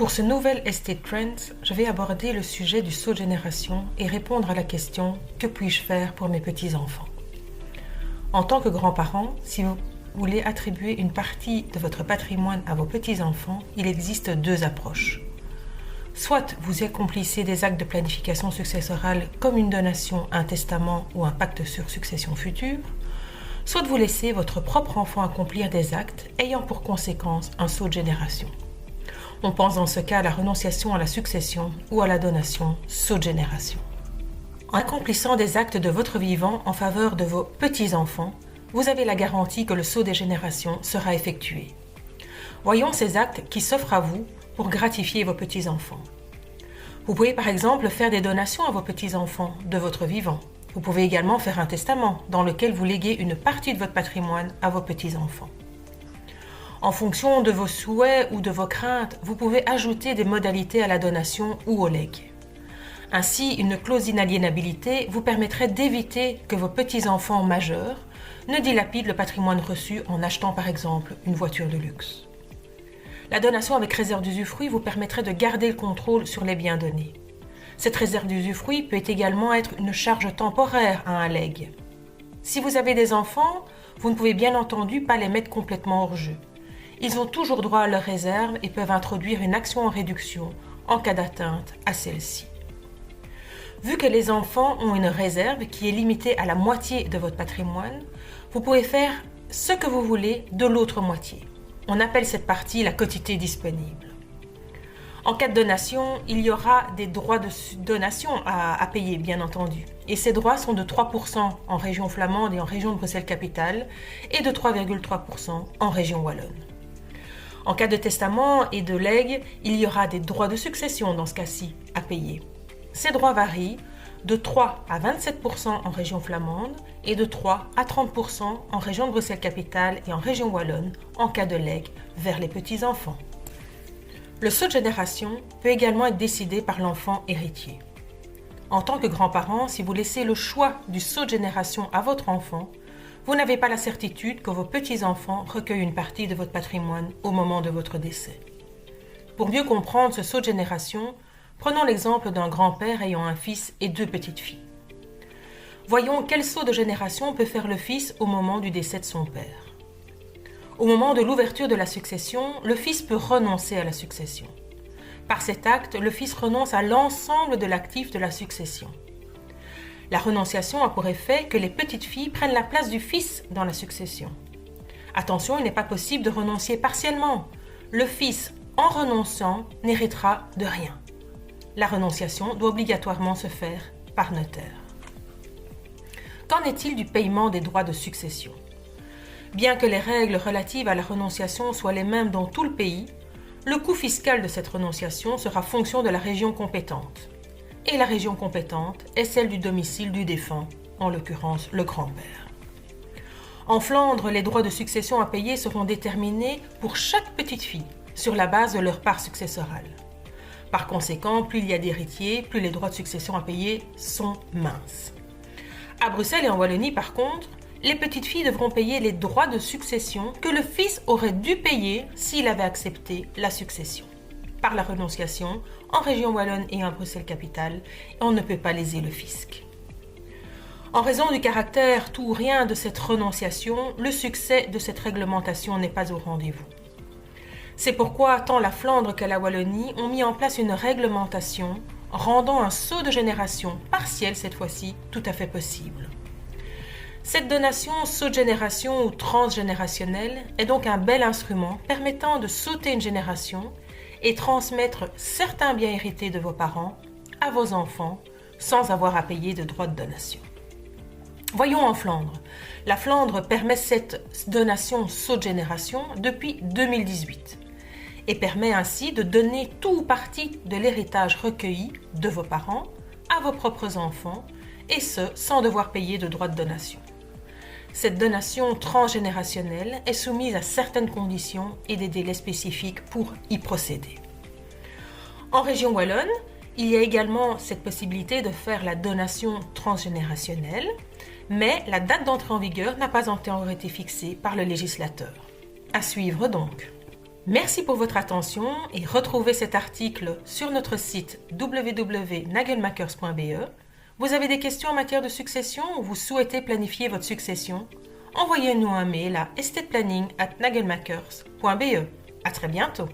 Pour ce nouvel Estate Trends, je vais aborder le sujet du saut de génération et répondre à la question « Que puis-je faire pour mes petits-enfants ?» En tant que grands-parents, si vous voulez attribuer une partie de votre patrimoine à vos petits-enfants, il existe deux approches. Soit vous accomplissez des actes de planification successorale comme une donation, un testament ou un pacte sur succession future, soit vous laissez votre propre enfant accomplir des actes ayant pour conséquence un saut de génération. On pense dans ce cas à la renonciation à la succession ou à la donation saut de génération. En accomplissant des actes de votre vivant en faveur de vos petits-enfants, vous avez la garantie que le saut des générations sera effectué. Voyons ces actes qui s'offrent à vous pour gratifier vos petits-enfants. Vous pouvez par exemple faire des donations à vos petits-enfants de votre vivant. Vous pouvez également faire un testament dans lequel vous léguez une partie de votre patrimoine à vos petits-enfants. En fonction de vos souhaits ou de vos craintes, vous pouvez ajouter des modalités à la donation ou au legs. Ainsi, une clause d'inaliénabilité vous permettrait d'éviter que vos petits-enfants majeurs ne dilapident le patrimoine reçu en achetant par exemple une voiture de luxe. La donation avec réserve d'usufruit vous permettrait de garder le contrôle sur les biens donnés. Cette réserve d'usufruit peut également être une charge temporaire à un legs. Si vous avez des enfants, vous ne pouvez bien entendu pas les mettre complètement hors jeu. Ils ont toujours droit à leur réserve et peuvent introduire une action en réduction en cas d'atteinte à celle-ci. Vu que les enfants ont une réserve qui est limitée à la moitié de votre patrimoine, vous pouvez faire ce que vous voulez de l'autre moitié. On appelle cette partie la quotité disponible. En cas de donation, il y aura des droits de donation à payer, bien entendu. Et ces droits sont de 3% en région flamande et en région de Bruxelles-Capitale et de 3,3% en région wallonne. En cas de testament et de legs, il y aura des droits de succession dans ce cas-ci à payer. Ces droits varient de 3 à 27% en région flamande et de 3 à 30% en région de Bruxelles-Capitale et en région wallonne en cas de legs vers les petits-enfants. Le saut de génération peut également être décidé par l'enfant héritier. En tant que grand-parent, si vous laissez le choix du saut de génération à votre enfant, vous n'avez pas la certitude que vos petits-enfants recueillent une partie de votre patrimoine au moment de votre décès. Pour mieux comprendre ce saut de génération, prenons l'exemple d'un grand-père ayant un fils et deux petites filles. Voyons quel saut de génération peut faire le fils au moment du décès de son père. Au moment de l'ouverture de la succession, le fils peut renoncer à la succession. Par cet acte, le fils renonce à l'ensemble de l'actif de la succession. La renonciation a pour effet que les petites filles prennent la place du fils dans la succession. Attention, il n'est pas possible de renoncer partiellement. Le fils, en renonçant, n'héritera de rien. La renonciation doit obligatoirement se faire par notaire. Qu'en est-il du paiement des droits de succession ? Bien que les règles relatives à la renonciation soient les mêmes dans tout le pays, le coût fiscal de cette renonciation sera fonction de la région compétente. Et la région compétente est celle du domicile du défunt, en l'occurrence le grand-père. En Flandre, les droits de succession à payer seront déterminés pour chaque petite fille sur la base de leur part successorale. Par conséquent, plus il y a d'héritiers, plus les droits de succession à payer sont minces. À Bruxelles et en Wallonie, par contre, les petites filles devront payer les droits de succession que le fils aurait dû payer s'il avait accepté la succession. Par la renonciation, en région wallonne et en Bruxelles-Capitale, on ne peut pas léser le fisc. En raison du caractère tout ou rien de cette renonciation, le succès de cette réglementation n'est pas au rendez-vous. C'est pourquoi tant la Flandre que la Wallonie ont mis en place une réglementation rendant un saut de génération partiel cette fois-ci tout à fait possible. Cette donation saut de génération ou transgénérationnelle est donc un bel instrument permettant de sauter une génération et transmettre certains biens hérités de vos parents à vos enfants sans avoir à payer de droits de donation. Voyons en Flandre. La Flandre permet cette donation saut de génération depuis 2018 et permet ainsi de donner tout ou partie de l'héritage recueilli de vos parents à vos propres enfants et ce sans devoir payer de droits de donation. Cette donation transgénérationnelle est soumise à certaines conditions et des délais spécifiques pour y procéder. En région wallonne, il y a également cette possibilité de faire la donation transgénérationnelle, mais la date d'entrée en vigueur n'a pas encore été fixée par le législateur. À suivre donc. Merci pour votre attention et retrouvez cet article sur notre site www.nagelmakers.be. Vous avez des questions en matière de succession ou vous souhaitez planifier votre succession? Envoyez-nous un mail à estate-planning@nagelmakers.be. À très bientôt.